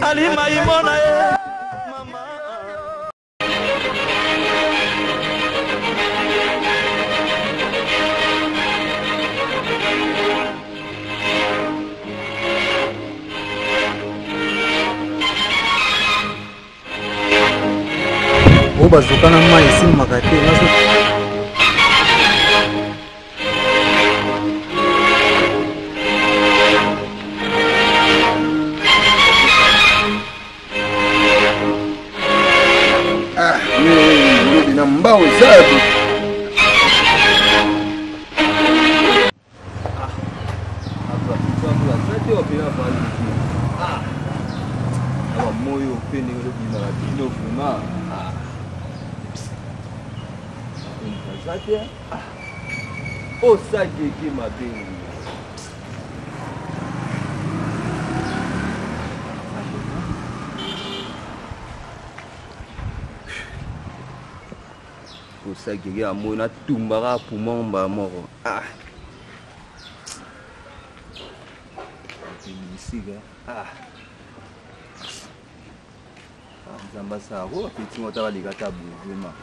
alima imona ye mama bazokana mai esimaka te na mbao zaidi moyo peni le bina la bino fuma Zakia o sagege mabengi o sagege amo na tumbara pumomba moko siga Zamba Saro, petit moteur les gâteaux vraiment.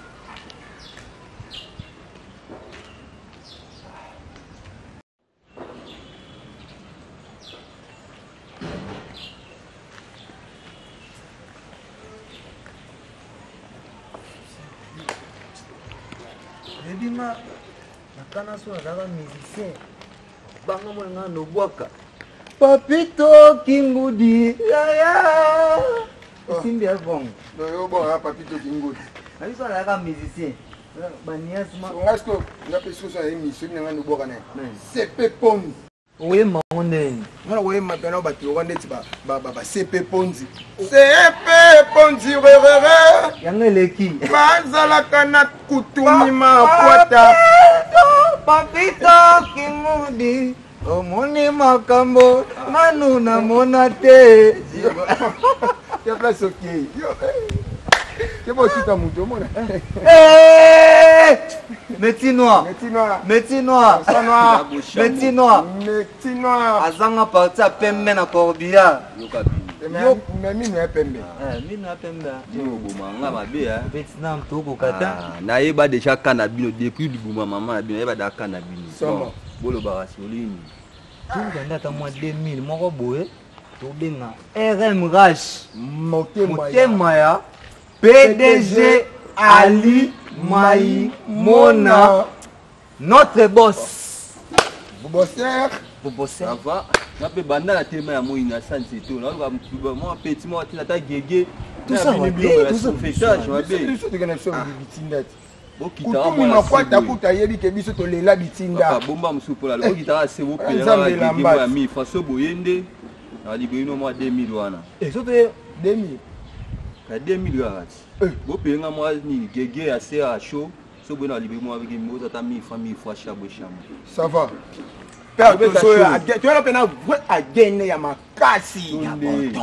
Ebima nakana so azaka musicien banga mwenga nobwaka Papito Kingudi ya Simbi Avong. Yo bon ha Papito Kingudi. Abi so azaka musicien banias ma ngasko na peso sa émission nga nobwaka na CP Ponzi. Oye maone ngala oye mapena batu wande ti ba CP Ponzi. CP Ponzi rere yangeleki bazalaka na kutumi makwata Papito Kingudi omoni makambo manu na monate ya place ok que você tá muito mona Métier noir azanga parti à pembe na corbia yo mimi na pembe yo bomanga mabe Vietnam to kokata na yeba déjà kana bino depuis libuma mama bino yeba da kana bino Soma bolo barasolini tungenda ta mois 2000 moko boye to benga RM Rush motema ya PDG Ali Maimona notre boss Bobosser ça va na pe banda la tema ya moi na santé to na ba moi petit moi ta gege tout ça va bien tout ça fêtage va bien tout ça que na bitinda bokita mwa kwata kuta yebi ke biso to lela bitinda bomba musupo la bokita se bo pe ya mi faso boyende na libino moi 2000 wana so pe 2000 ka 2000 garati bo pe nga moi ni gege ya se a chaud so bo na libino moi avec mo ta mi fois chabwe chamo ça va père so ya tu as pena a gagner ya makasi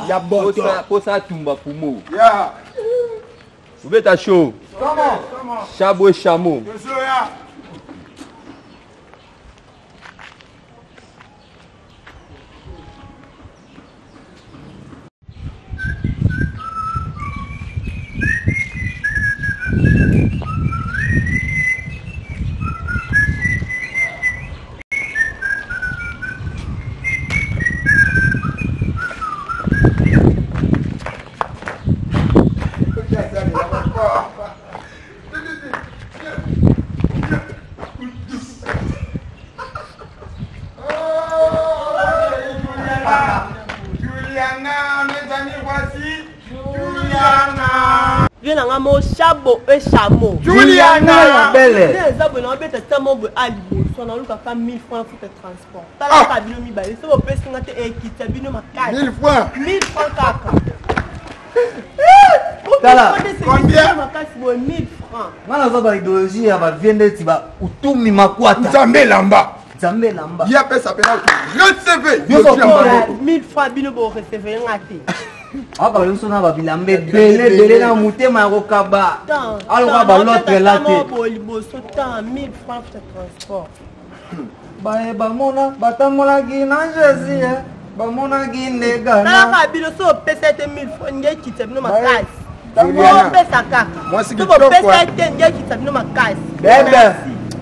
ya boto posa tumba pumo ya ubeta show comment chabwe chamo so ya Viens à mon chabot et chameau. Juliana belle. Les abonnés ont été tellement beaux à l'Ibo. Son nom a 1000 francs pour le transport. T'as la cabine mi balé. C'est vos personnes qui ont été cabine ma carte. 1000 francs. 1000 francs caca. Tala. Combien? Ma carte pour 1000 francs. Mana za ba idéologie ya ba viende tiba utumi makwata. Nzambe lamba. Nzambe lamba. Il appelle ça pena recevé. 1000 francs bino bo recevoir ngati. Aba luso na ba bilambe bele na mutema ya kokaba. Alors ba l'autre là te. Bo liboso tant 1000 francs pour le transport. Ba mona batamolaki na Jésus. bamona kinde kana talaka bino so opesa te 1000 francs ngekitisa bino makasi Juliana. opesa kaka Moi, c'est so kitoko, bopesa hein. te ngekitisa bino makasi Bebe.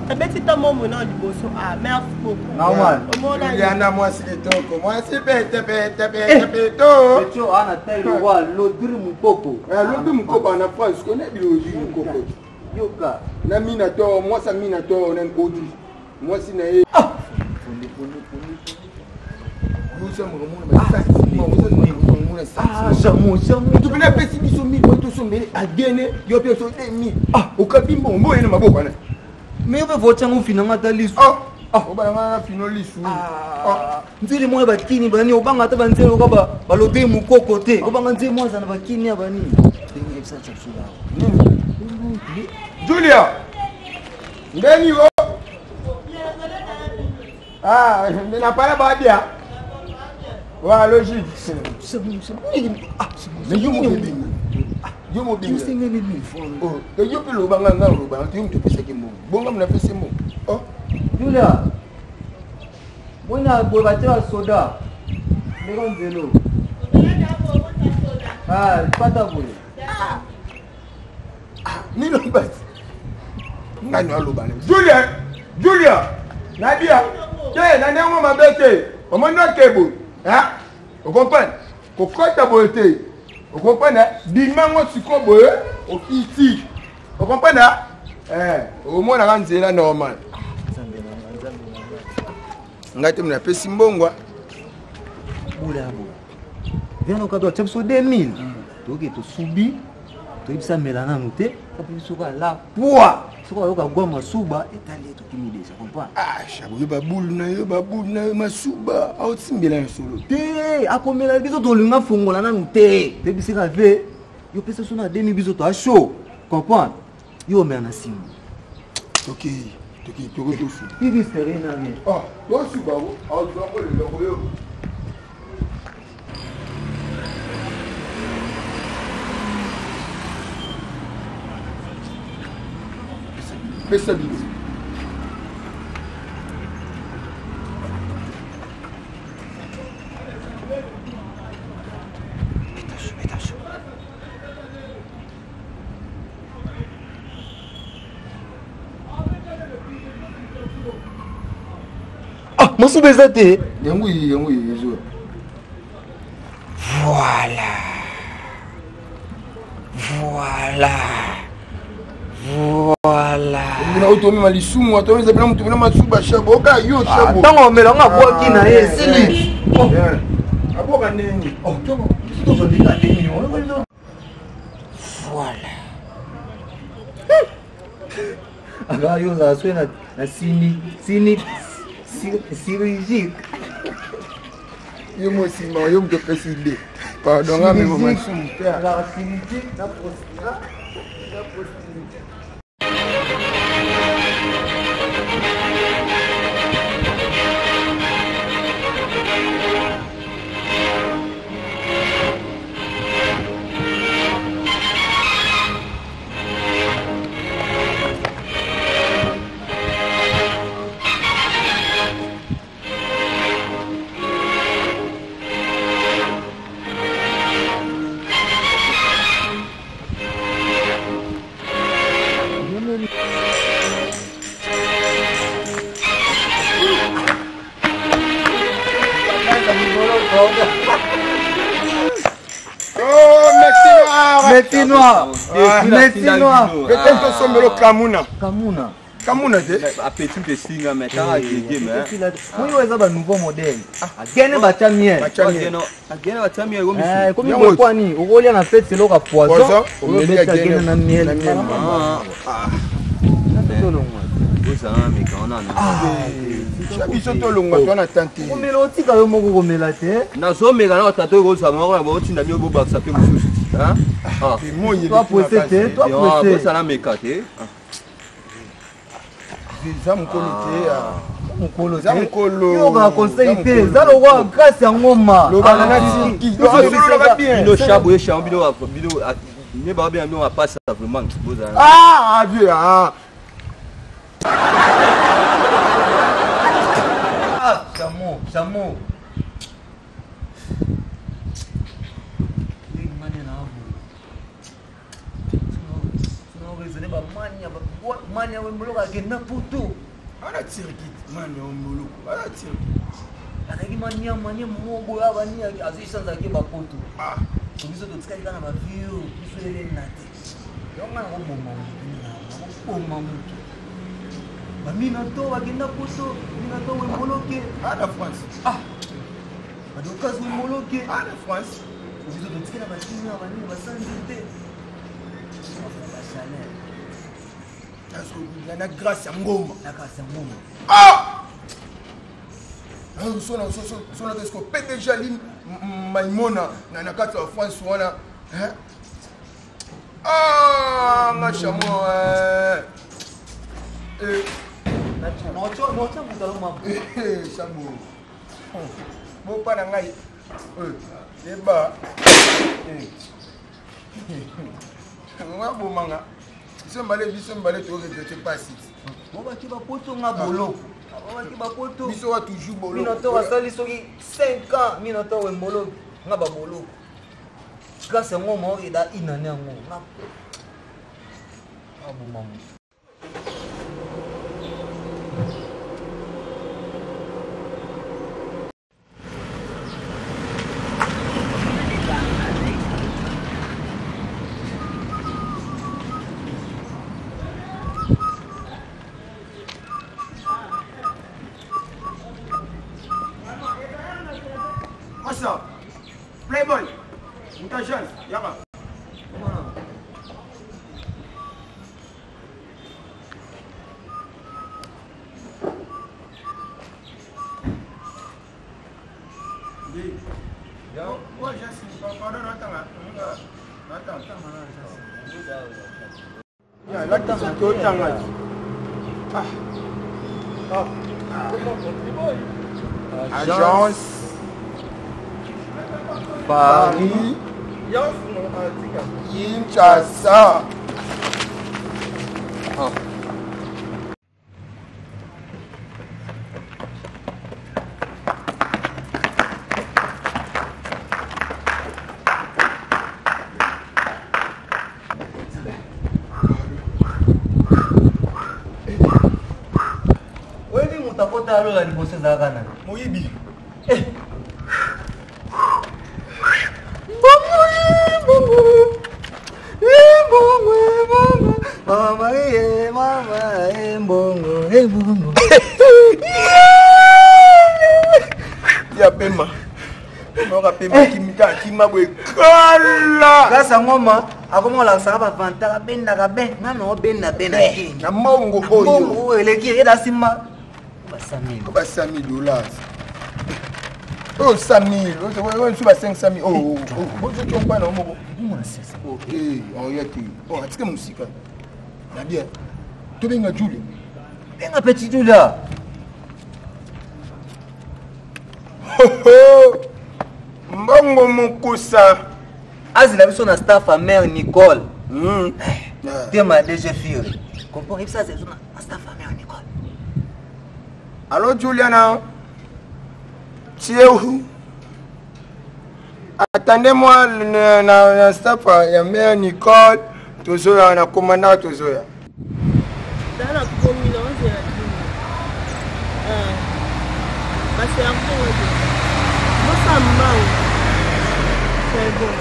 abeti ta momo na liboso merci beaucoup normal omona Juliana, moi c'est kitoko. Moi c'est pete. Pecho ana tayo wa lodiri mukoko L'autre mukoko en France, je connais biologie mukoko. yoka Na minato, moi ça minato, on a un odi. Moi c'est nae. Nous sommes shamu tu peux pas si biso 1000 points so mbele agene yo pe so 1000 okabimbo mbo ene maboko na mais obe vochangu finanga talisu obanga fino lisu nzeli moya bakini bani obanga ata banzeli oka balodiri mukoko te obanga nzeli moya zana bakini ya bani Julia ndeni o mina pala badia wa logique mais yo mo binga oh te yo pe lo banga nga lo banga tu mtu pesa kimo bonga mna pesa mo oh Julia mwana bobatewa soda ndeko nzelo pata bole ni no basi ngani alo bana Julia Nadia na ndengo mabete omondo kebo hein vous comprenez kokota bote vous comprenez bimango sikobo ofiti vous comprenez au moins la nzela normal ngati mna pesi mbongwa bula bo viens au cadeau tchapso 2000 toke to subi to ibsa melana note kapi suka la poa suka yoka gwa masuba etali to kimide ça comprend shabu yo babulu na yo masuba autimbela solo te akomela biso to linga fongola na note te bisika ve yo pesa sona 2000 biso to a show comprend yo me na simu toki toko tofu bibi serena bien yo suba wo azongo le logo yo pesa bibi masuba eza te yango yezo voilà ndina otomi malisumu atomi zabela mutu bina masuba shabo oka yo shabo ntango omelanga bwaki na ye esili aboka neni voilà aka yo ozala soki na chirurgique yo mosima yo mutu opesi ide pardon nga memo masumu te azala chirurgique na prostira Métier noir. Peut-être que sombelo kamuna te appétit de singa mais quand à gege mais Moi eza ba nouveau modèle. Agene bacha miel. agena batamia go Eh comme il quoi ni okolia na fête c'est loka poison. Obeta agene na miel. mais quand on a biso tolongwa twana tante Komela otika yo moko komela te. nazomeka na tato koza moko na botinda mio bobakisa pe mosusu moyi Toi pressé te, toi pressé. osala meka te za mokolo te Mokolo za te. mokolo Yo ka conseil te. Za lo wa grâce ya ngoma. lobana na tiki lobana bien bino shabu ye shabu bino ne ba bien bino apasa vraiment boza vieux Chamo. Mania wemboloka agenda poto. Ana tirikiti mania wemboloka. Ana tirikiti. Anaki mania mogo abani azisanza ke bapoto. Ah. Biso totikali kana ba view, biso ele nati. Yonga na bomba mutu. Ba mina to agenda poto, mina to wemboloke. Ana France. Ah. Adokas wemboloke. Ana France. Biso totikali ba view abani basangite. Na grâce à Ngoma. La grâce à Ngoma. Ah! Sona qu'est-ce qu'on peut déjà lire Maïmona na kati ya France wana. Hein? Ah, ma chamo. Chamo. Bon pas na ngai. Eba. Ngwa bomanga. Biso mbale to regrette pas ici. Bon ba ki ba poto nga bolo. Ba ki ba poto. Biso wa toujours bolo. Minoto wasali soki 5 ans minoto we mbolo nga ba bolo. Grâce à Ngoma ida inane ngo. Nga. Abo mamu. Playboy, muita chance, yaba. Moi j'ai signé, pardon, attends. Agence Paris Kinshasa. Wewe mtakota alo la liboso za kana. Moyibi. Mama, mbongo. Ya pema. Mora pema kimita kimabwe kala. Grâce Ngoma, akomo la saba vantala benda ka ben, ngana o benda ki. Na mongo oyo. Mbongo eleki eda sima. Ba $100,000. Oh, 100,000. On suba 500,000. Oh, tu comprends non moko. OK, on y a qui. Oh, est-ce que musique? Na bien. Tu benga Julie. Benga petit Julia. Mbongo mukusa. Azila biso na staff à mère Nicole. Tema DG Fury. Comprends ça c'est na staff à mère Nicole. Allô Juliana. Tieu. Attendez-moi na staff ya mère Nicole. Tozoya na commandant tozoya. Dana komi na onze la dini. Basi ya mkono. Mosa mbao. C'est bon.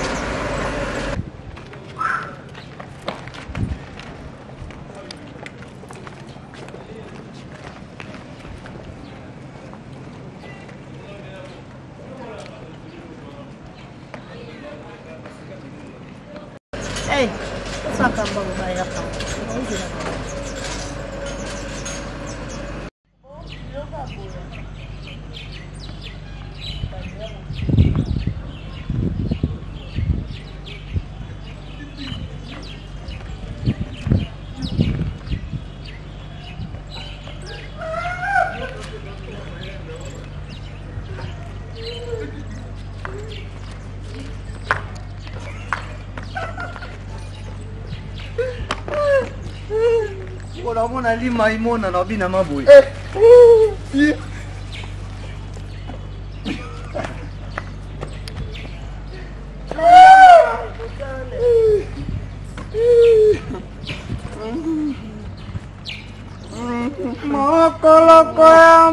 Hey, ça quand même va y avoir. Mona lima imona na bina maboy. Loco,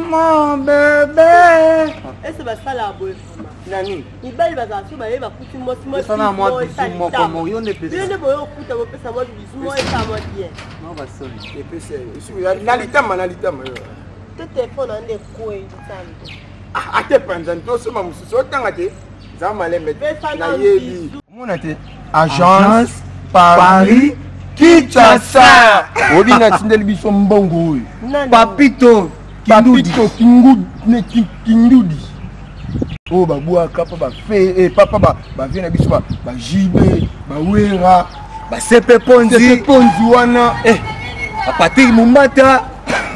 mon bébé. Est-ce que ça la boue? Nani? Il va y avoir ça, il va coûter moi si moi. Ça n'a moi bisou moi comme on ne peut. Il ne peut pas coûter moi ça moi bisou moi ça moi bien. Non va seul. Et puis c'est nalitama. Tout téléphone en est quoi ça? Ah, ate panzan to so mamusu so tanga te. Za male met. Na yebi. Mona te. Agence Paris Kinshasa. Obinga tindeli biso mbongo oyo. Papito Kingudi. Oh babua kapa ba fe papa ba vient na biso ba jibe ba wera ba sepe ponzi wana Patrick Mumbata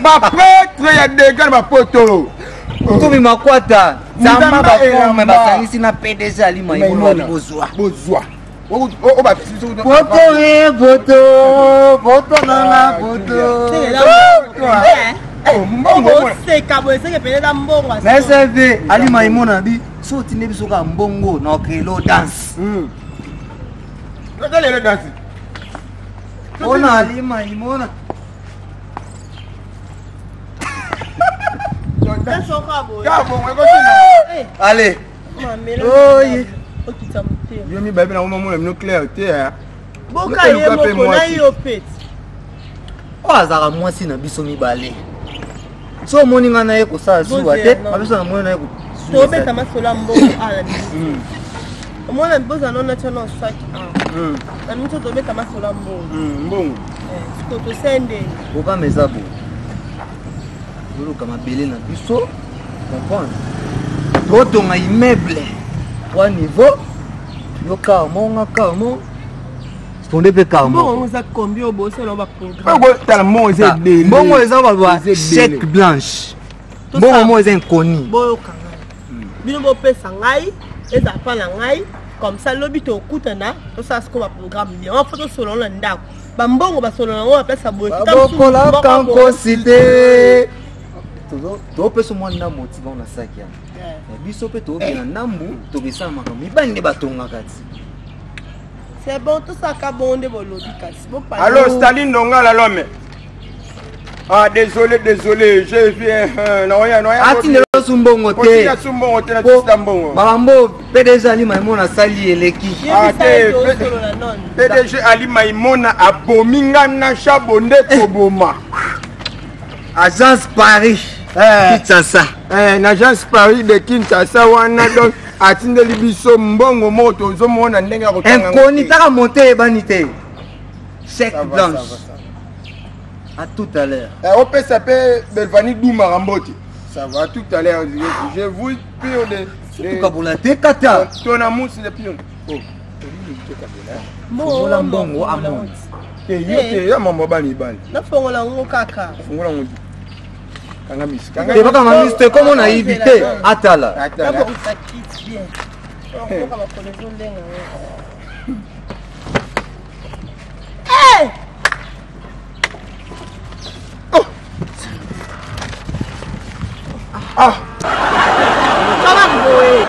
ba prêtre ya dega ba poto. Tomi makwata zamba ba forme ba sangisi na PDG ali maimona bozwa. O ba photo na photo. Mbongo seka boye seka pele da mbongo na SV ali maimona bi so tinde biso ka mbongo na okelo dance le dance ona ali maimona allez oye yo mi baby na mama mo clair te ha boka ye moko na yo pet o azaka mwasi na biso mibale so moninga na ye kosala zuwa te abiso na moni na ye tobeta masolo mbongo ala omona boza no national strike na mito tobeta masolo mbongo siko to sende boka mezabo buluka mabele na biso comprendre totonga immeuble 3 niveau yo karmonga karmon sponde pe karmon bon za combien au boss on va programme bongo tellement c'est délé bongo eza ba chèque blanche bongo mo eza inconnu boyo kanga bino bo pesa ngai eza pa na ngai comme ça lobi to kutana to ça ce qu'on va programme bien on photo solo na ndako ba mbongo ba solo na on pesa boyo kitako la kanko cité to pesa mo na motiva na sakia biso pe to na ndambu to bisa makambo ibande batonga kati. C'est bon, tout ça qu'a bon de volobi kasi. Alors Staline Ndongala l'homme. Ah désolé, je viens non. Atinde lo sumbongo te. Ya sumbongo te na tsambongo. Barambo PDG Ali Maimona sali eleki. Ah te PDG Ali Maimona abominga na chabonde koboma. Agence Paris Kinshasa. L'agence Paris de Kinshasa wana donc atindeli biso mbongo moto zomona ndenge ya kotanga. Inconnu taka monter banité. Chèque blanche. À tout à l'heure. On peut s'appeler Belvani Douma Ramboti. Ça va tout à l'heure. Je vous pire de. Tout kabola te kata. Ton amour c'est le pion. Oh. Bon la mbongo amon. Te ya mambo bani bani. Na fongo la ngo kaka. Fongo la ngo. Kanga mis. Te baka mamiste comment on a évité atala. Na bon ça quitte bien. On va connaître ndenga. Hey! Ah! Ça va boy.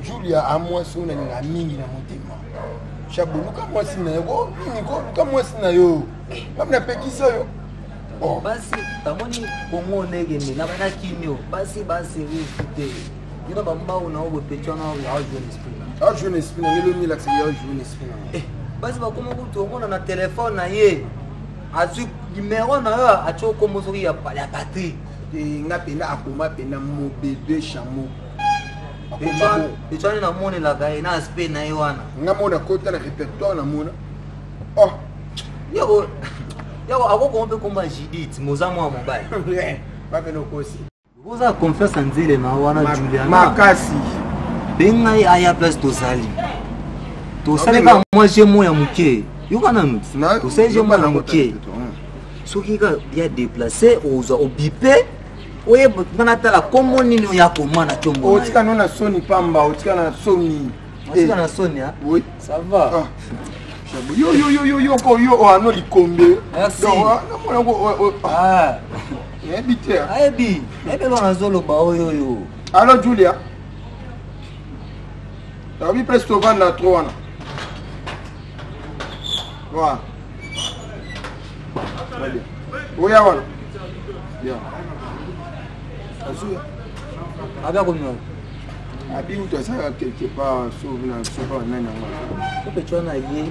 Julia a moi son na mingi na motema. Chabuluka moi sinayo, niko luka moi sinayo. Kamna pekisa yo. Oh, basi tamoni kongo negende na bana kimio. Basi rifute. Ina bamba una obo pechona ya jeune esprit. Ah jeune esprit ngelo mi la c'est ya jeune esprit. Basi bakoma kutomona na telefone na ye. Azu numéro na yo acho komozori ya batterie. Nga pena akoma pena mo bébé chameau. Pechona na mone la gaye na aspe na ye wana. Nga mona kota na répertoire na mona. Oh, Yo ako kombe komba Judith mozamo wa mobile. Ba pena kosi. Boza confiance nzele na wana Juliana. Makasi. Benga ya ya place tosali. Tosali ka moi j'ai moi ya muke. Yo kana nous. Tosali j'ai moi na muke. Soki ka ya déplacer oza obipe. Oye bana tala komo nini ya komana chombo. Otika nona soni pamba, otika na soni. Otika na soni ha? Oui, ça va. Yo ko ano likombe. Merci. Ah. Ebite. Ebi lona zolo ba oyo. Alors Julia. T'as vu presque au vent na 3 ans. Ouais. Oui, avant. Bien. Avec comment? Abi où toi ça quelque part sauve na sauve na nanga. Pourquoi tu en as lié?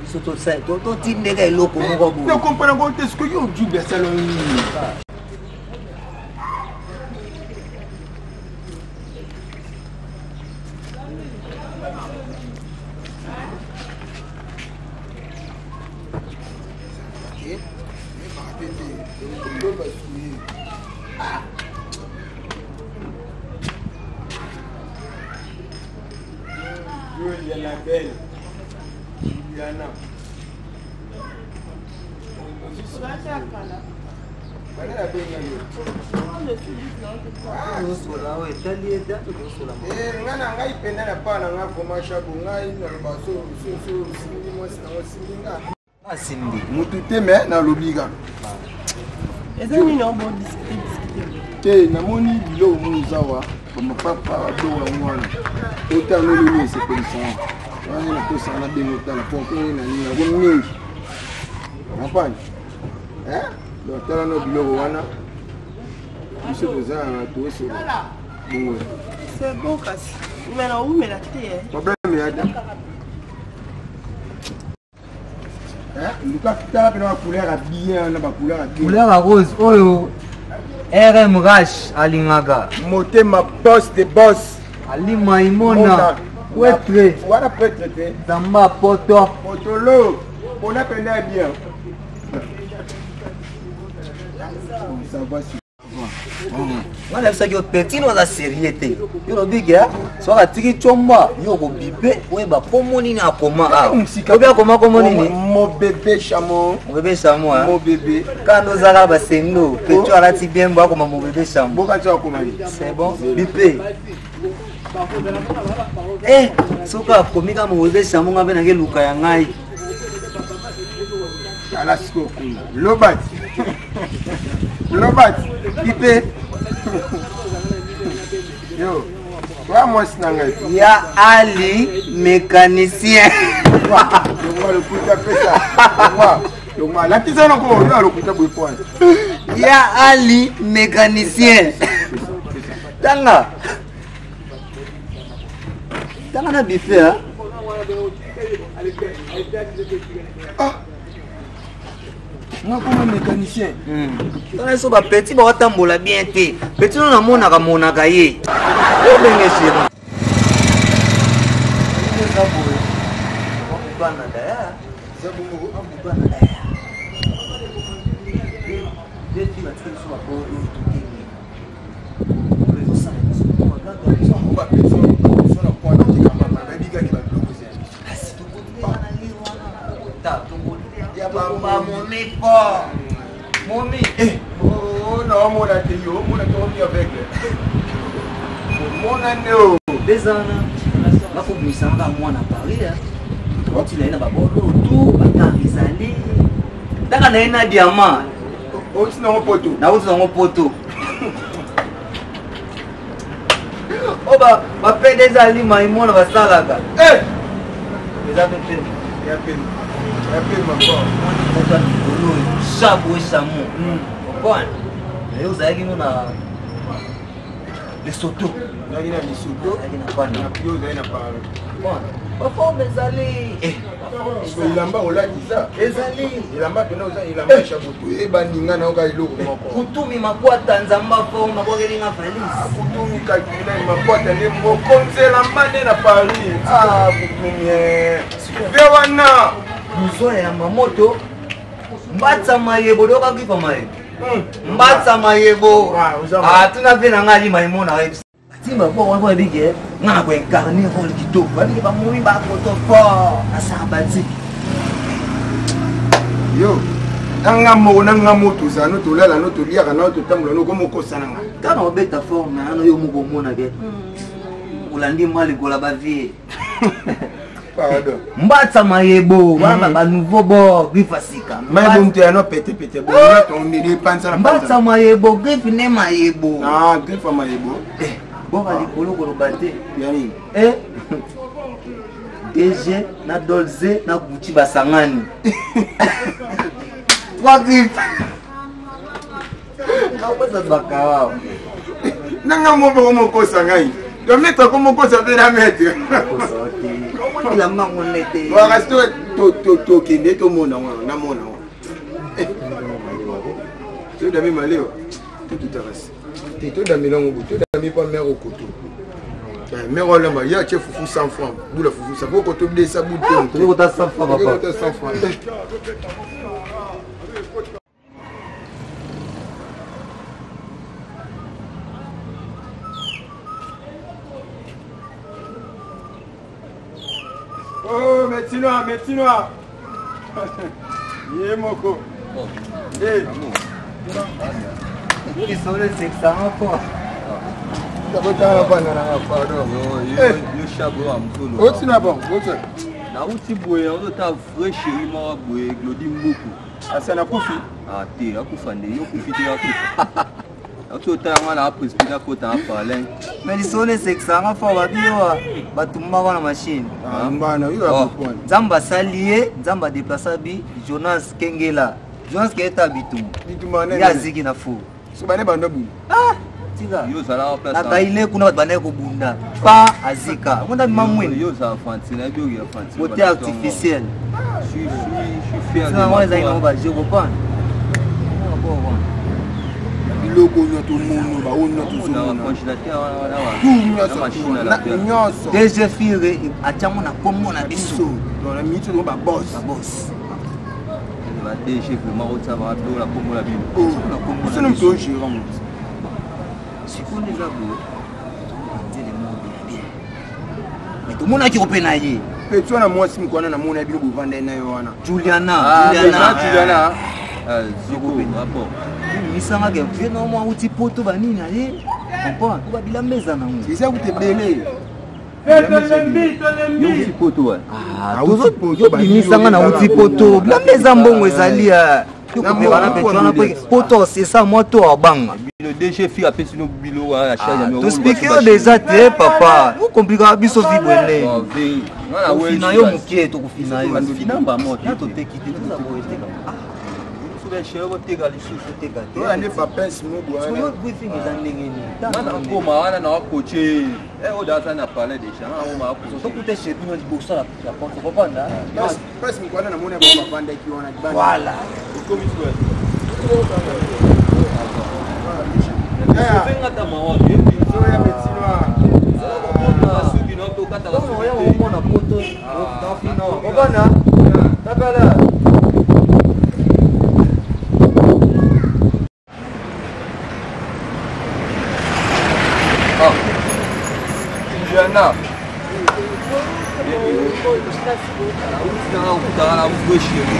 Surtout ça, ton type de gars est loco, mon gars. Ne comprends pas ce que yo joue de salon. Juliana belle. Juliana. Ngana ngai penda na pa na nga koma shabu ngai na baso so simi mo sininga. Asimbi. Mutu te me na lobiga. Eza nini on bo discuter? Te na moni bilo muzawa comme papa do wa mwana. Ota no lulu se pensa. Wani na kosa na bengo tala poko na ni na mingi. Napani. Donc tala no bilo wana. Monsieur Bozan a tout sur. C'est bon kasi. Mais non, où me la tête? Problème ya. Lucas tala pena couleur à bien na ba couleur à bien. Couleur à rose. Oyo. RM Rash Alingaga. Motema boss de boss. Ali Maimona. Ouetre. Voilà prêtre te. Zamba Poto. Potolo. On a pena bien. Ça va si. Wana bisa ki petit no za seriete. Yo biga so ka tiki chomba yo ko bipe we ba komo nini akoma ah. Obi akoma komo nini? Mon bébé chameau. Mon bébé chameau hein. Mon bébé. Quand zaka ba sendo, petit ala ti bien ba koma mon bébé chameau. Boka tu akoma. C'est bon. Bipe. Eh, soka komika mon bébé chameau ngabe na ke luka ya ngai. Ala siko kuna. Lobat. Lobat. Bipe. Yo. Toi moi sinanga. Ya Ali mécanicien. Yo le puta pesa. Yo la tizana ko yo le puta boy point. Ya Ali mécanicien. Tanga. Tanga na bife hein. Ah. Moi comme mécanicien. Tanga so ba petit ba watambola bien te. Petit no na monaka monaka ye. O benge sema. Bana da. Zabumo Bana da. Deti ba tsini so ba ko tukini. Ko sa so ba ga so ba pesa so na point de kama ba biga ki ba bloquer. asi to ko na liwa na. Ta to ko Ya ba ba momi po. Momi. Oh non mon a te yo, mon a te avec. Mon a no. Bezana. Ba ko misanga mwana Paris hein. Tu l'as na ba bolo tout ba tarizali. Taka na ina diamant. Oh tu n'as pas tout. Na uti na poto. Oba ba PDZ ali Maimona basalaka. Eh, Eza pepe. ya peine. Ya peine ma femme. Ota bolo shabu shamu. Okwana. Leo zaidi na Lesotho. Na ina Lesotho. Zaidi na kwani. Na pio za ina paro. Okwana. Bafo bezali. So ilamba olaki za. Ezali. Ilamba tena oza ilamba shabutu. E baninga na oka iloko moko. Kutumi makwata nzamba fo mabokelinga valise. Kutumi kakina makwata ne mokonzela mbane na Paris. Ah, kutumi. Via wana. Muzo ya mamoto. Mbatsa mayebo doka kipa mayebo. Mbatsa mayebo. Ah, tuna vena ngali Maimona webs. Timba bo wana bige. Ngana ko incarner ko kitoko. Bani ba mumi ba ko to fo. Asabati. Yo. Nanga moto za no tolala no toliaka no totambola no komo kosananga. Kana obeta forme ana yo muko mona ke. Ulandi mali gola ba vie. Pardon. Mbatsa mayebo, wana ba nouveau bo bifasika. Mayebo mtu ya no pete bo na tombe de pansa na Mbatsa mayebo, griff ne mayebo. Ah, griff mayebo. Bon ali kolo ko bate. Yani. DG, na Dolce, na Gucci basangani. 3 griffes. Ça va kawa. Nanga mo ko sangai. Donc mettre comme ko ça veut la mettre. Comment il a marmonné? Wa reste to kende to mona na mona. Tu dami maleo. Tout reste. Tu dami longo, tu dami pas mère au couteau. Mère on l'a ya chef foufou 100 francs. Boula foufou ça faut que tu blesses ça bout de. Tu veux 100 francs papa. 100 francs. Oh, Métinois. Yé moko. Eh, Ils sont les 600 fois. Yo chabro amtolo. Oti na bon, oti. Na uti boye on ta vrai chéri ma boye Glody Mbuku. Asana kufi. Ah te akufa nde yo kufi te akufa. Auto ta mwana aprespira ko ta parler. Mais ils sont les 600 fois babio batumba wana machine. Mbana yo akupona. Nzamba salié, Nzamba déplaça bi Jonas Kengela. Jonas Keta bitum. Bitumane. Ya ziki na fou. So bane bando bu. Ah, tika. Yo zala en place. Na kaile kuna bat bana ko bunda. Pa azika. Monda mamwe. Yo za fanti na bio ya fanti. Beauté artificielle. Je suis fier. Ça moi ça ils va je comprends. Biloko nyoto mono ba ono to Na zona. congélateur wana wana. Tout machine à la terre. nyoso. DG Fire atiamo na kombo na biso. Dans la minute on ba boss. Ba boss. Va DG vraiment au ça va do la combo la bio. Oh, c'est nous to gérant. Sikoni za bo. Nzele modo bien. Mais tout monde a qui repena ye. Petro na mwasi mkwana na mona bilo buvanda na yo wana. Juliana. Juliana. Ziko rapport. Misanga ke vie no mwa uti poto banini aye. Comprends? Ko babila meza na ngo. Isa kutebele. Yo uti poto wa. Ah, tozo yo bimisanga na uti poto. Bila meza mbongo ezali ya. Yo kopeka na petro na poto c'est ça moto abanga. Le DG fi appelle sur bilo wa charge Tu expliquer déjà te papa. Vous compliquer biso vibwele. Ngana we Fina yo mukie to kufina yo. Fina mba moto. To tekite to za boete kama. Sube chero tega lisusu tega. Yo ane pa pince mo So bwana. yo briefing ezandenge ni. Mana ngoma wana na coacher. Oda sana parler déjà. Na ngoma So ko. kute chez nous di bossa la porte comprendre. Pince mkwana na mona ba bavanda kiona kibanda. Voilà. Comme tu veux. Ya. Ngata mawa bien. So ya Metinois. Suki no to kata la On va suki. on a poto. Dans fino. Comprendre? D'accord. Juliana. Utara la uwe chéri.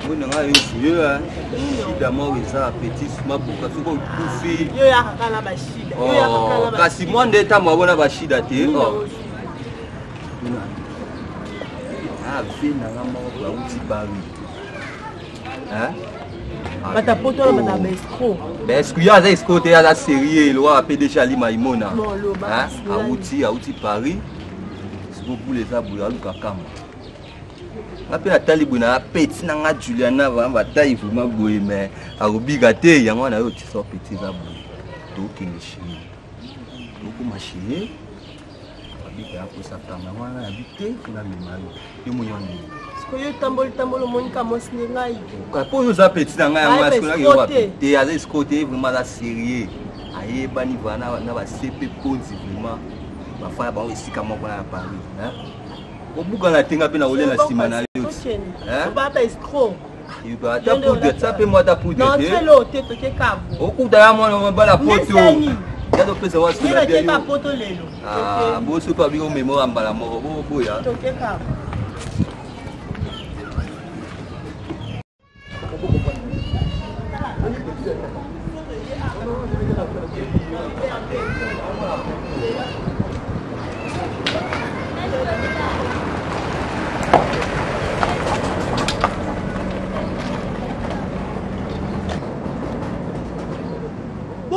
Mona nga yo ya. Shida mo eza petit ma buka soko kufi. Yo ya kakala bashida. Yo ya kakala bashida. Kasi mwande tambo abona bashida te. Ah, vina nga mo ba uti bari. Hein? Bata poto na bata escroc. Mais est-ce qu'il y a des côtés à la série le roi appelé déjà Limaimona? Non, le bas. À outil Paris. C'est pour les abouiller à Lukakam. Après la talibuna petit nanga Juliana va bataille vraiment boy mais à obligaté yango na yo tu sors petit abouiller. Donc il est chier. Donc ma chier. Abika pour sa femme wana habité kuna mimalo. Yo moyoni. Yo tambolo monika mosni ngai. Pour nous petit nanga yango est-ce que yo habité à ce côté vraiment la série. Aye bani vana na ba CP ponzi vraiment. Ba fa ba esika moko na Paris, hein? Obuka na tenga pe na ole na sima na yo. Hein? Bata escroc. Il va ta poudre, ça peut moi ta poudre. Non, c'est l'autre te ke kabo. Okuta ya mwana mba la photo. Ya do pesa wa Ni sila ke bien. ka poto lelo. Ah, bo so pa bi o mémoire mbala moko bo boya. To ke kabo.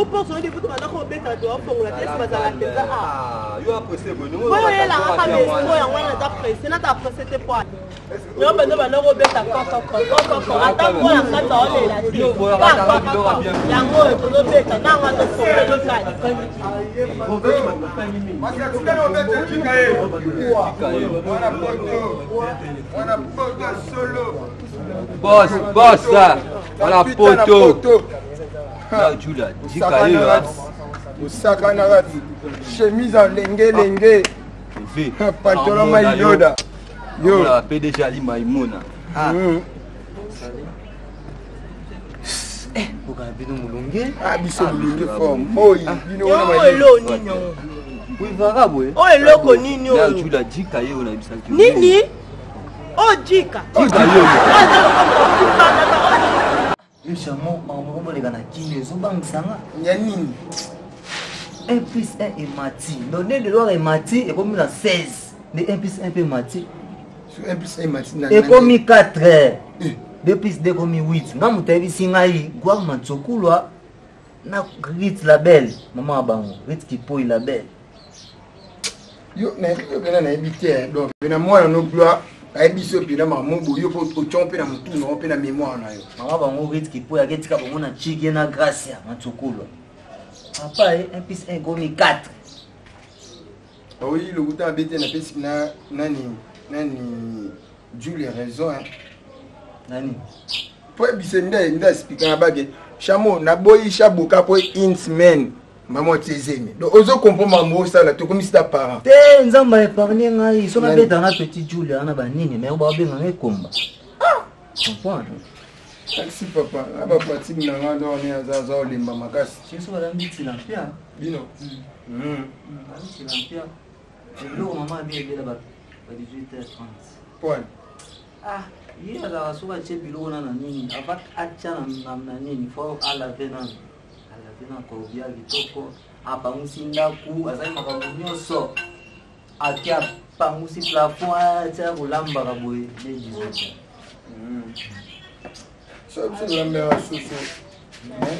Vous pensez que vous avez un bêta de fond, la tête, mais à la tête. Ah, yo apprécié bon. Oui, la race de moi, on a apprécié. C'est notre apprécié, c'était pas. Yo, ben, on a un bêta encore. Attends, moi, la carte, on est là. Yo, voilà, Yango, on a bêta. Non, on a sauvé le cas. Boss, là. Voilà, poto. Là, Julia, dis caillou. Osaka na chemise en lenge. Pantalon Mayoda. Yo, la PDG Ali Maimouna. Ah. Bino mulunge. Ah, biso mulunge forme. Moi, bino na ma. Elo nini. Oui, vagabo. Oh, eloko nini. Là, Julia, dis caillou na bisaki. Nini? Oh, Jika. Dis caillou. Chamo, maman, les gars, qui les ont bangsanga. Nyanini. 1 plus 1 est mati. Donner de l'or est mati et comme la 16. De 1 plus 1 est mati. Sur 1 plus 1 mati. Et comme 4. 2 plus 2 comme 8. Nga mutabi singai. Gwa matsokulwa. Na rit label. Maman abango. Rit qui poille label. Yo, na ebité. Donc, na moi no gloire. Abiso pina maman boyo pour chomper na mutu no pe na mémoire na yo. Maman bango rit qui poille agetika bango na chigi na gracia matsokulwa. Papa, 1 plus 1 gomi 4. Oui, le goût à bêter na pesi na nani Julie raison hein. Nani? Pour bisenda nda expliquer na bague. Chamo na boyi chabuka pour insmen. Maman tezemi. Donc ozo comprendre maman ça là to comme si ta parent. Te nzamba épargner ngai so na beta na petit Julie ana ba nini mais ba benga ngai komba. Comprendre? Merci papa. Aba pratique na ngando on azaza limba makasi. Cheso ba mbiti na pia. Bino. Mbiti na pia. Leo maman bien ba 18h30. Point. Ah, il a souvent chez bilo na nini. Avant acha na nini fo ala vena. Ala vena ko bia vitoko. Apa musinda ku azai makambo nyonso. Akia pa musi plafond acha kolamba ka boye le 18h. So la mère soso.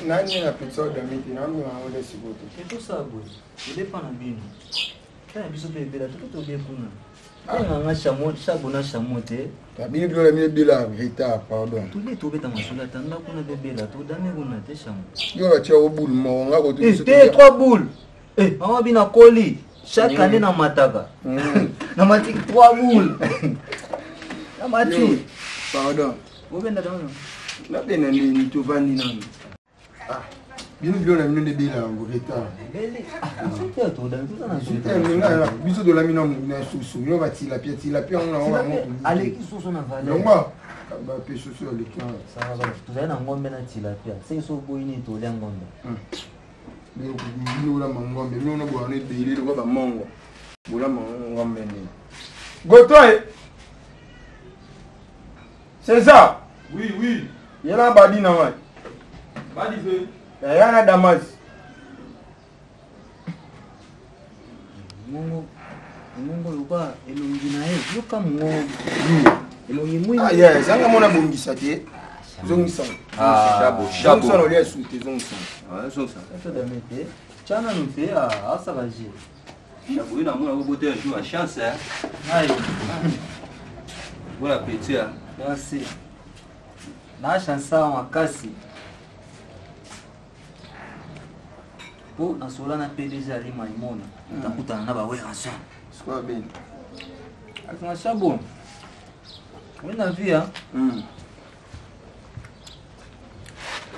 Nani na pizza de midi na mwa wale siboto. Keto sa boye. Il dépend na bino. Kana biso bebe la tout bien kuna. Nga chamo chabona chamote. Tabini bilo la bila retard pardon. Tout les tobe ta masula tanga kuna bebe la tout dame kuna te chamo. Yo la tia au boule mo nga ko tu. Te 3 boules. Mama bina koli. Chaque année na mataka. Na mati 3 boules. Na mati. Pardon. Obenda dawo. Na bena ni to vandi nani. Ah. Bien bilo la mine de bila en retard. Bele. C'est tout dans tout na suite. Biso de la mine na susu. Yo va ti la pied on va mo. Allez qui sont na valeur. Donc ba pe susu le kan. Ça va. Tu vas na ngombe na tilapia. C'est so boyini to lia ngombe. Bilo la mangombe. Bilo no bo ne de ile ko ba mongo. Bo la mangombe ni. Gotoy. C'est ça. Oui. Yala badi na wa. Badi fe. Yana Damas. Mungu luka elongi na ye. Luka mungu. Elongi mwini. Ah yeah, zanga mona bongisa te. Zongisa. Chabo. Zongisa no lia sute zongisa. Ah, zongisa. Ça doit mettre. Chana nous fait à Savaji. Chabo, il a mon beauté un jour à chance hein. Aïe. Bon appétit hein. Merci. Na chance en kasi. Po na sola na PDG ali maimona. Takutana na ba wera son. Squad ben. Akina chabo. Wena via.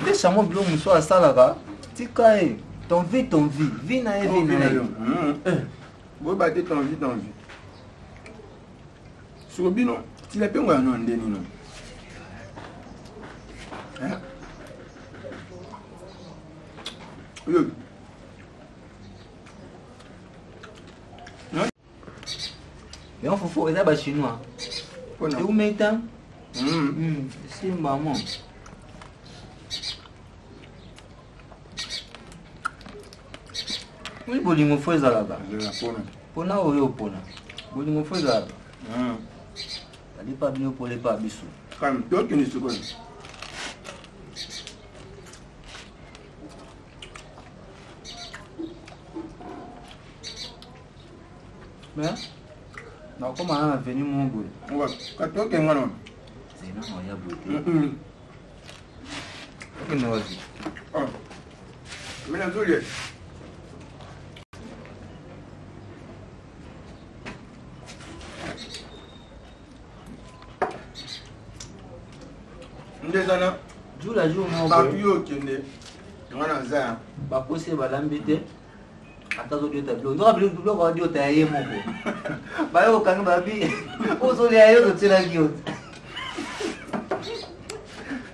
Deixa mo bilo muso asalaka. Tika e. Ton vie. Vie na e vie na e. Bo ba te ton vie. So bino, ti la pengo no ndeni no. Yo. Et on faut les abats chinois. Et où mettez? C'est maman. Oui, bolingo faut les là-bas. Pona ou pona. Bolingo faut là. Ali pas bien pour les pas bisou. Quand toi tu ne sais pas. Mais non, comment on a venu mon boule? Ouais, quand tu es un homme. C'est non, il y a beaucoup. Ok, non, vas-y. Mais la Julia. Ndezana. Jula jour mon Ba boule. tuyo kende. Ngana za. Ba poser ba lambité. Atazo dio tablo. Ndo kabilo ndo ko dio taye mon boule. Ba yo kanga ba bi. O so le ayo to tira kio.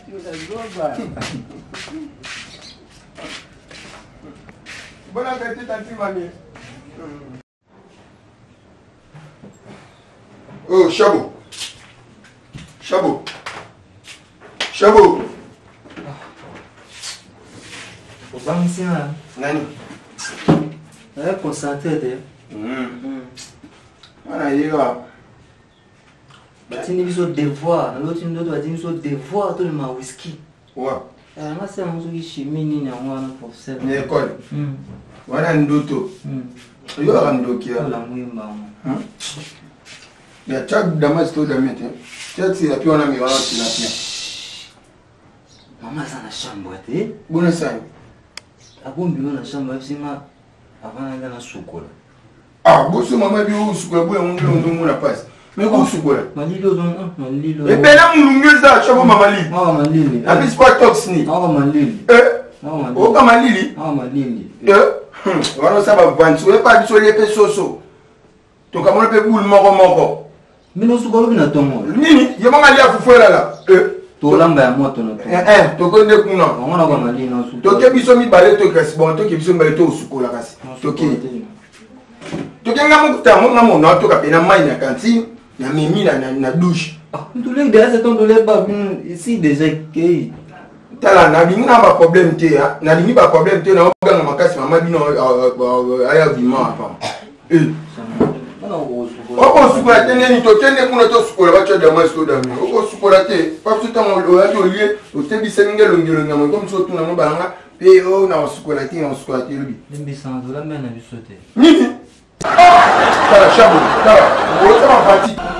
Yo da goba. Bon appétit, tanti mamie. Oh, Chabo. Chabo. Chabo. Faut pas me sentir. Nani? Ouais, concentré. Ana yiga. Batini biso devoir, l'autre ndo batini biso devoir to ma whisky. Ouais. Ma c'est un truc chimie ni na wana professeur. Ni école. Wana ndoto. Yo ara ndokia. La mwimba. Ya chak damas to damete. Chak si api wana mi wana tilapia. Mama sana chambre te. Bona sai. Abombi na chambre sima avant nga na sukola. Ah, boso mama bi usukola bo ndo muna pass. Mais ko usukola. Malilo don, malilo. E bela mulungeza Chabo mama li. Ah malili. Abi sport talks ni. Ah malili. O kama lili. Ah malili. Wana saba vansi we pa biso lepe soso. To kamona pe bul moko. Mino sukola bina tongo. Nini? Yema ngali afufuela la. To lamba ya moto na to. To ko ne kuna. Ngona kwa malili na sukola. To ke biso mi bale to kasi bon to ke biso mbale to usukola kasi. To ke. To ke ngamu kutamu ngamu na to ka pena mai na kanti na mimi na douche. Ah, tout le gars c'est ton dolé pas ici déjà que Tala na bingi na ba problème te ya. Na bingi ba problème te na oganga makasi mama bino aya vima apa. Oko sukola tene ni to tene kuna to sukola ba cho dama sto dami. Oko sukola te pa tuta mo o ya to lié o te bi sengelo ngelo ngamo comme so tuna no banga pe o na sukola te na sukola te lubi. Limbi sans la main na bisote. Nini? Tala Chabo, tala. O ta ma parti.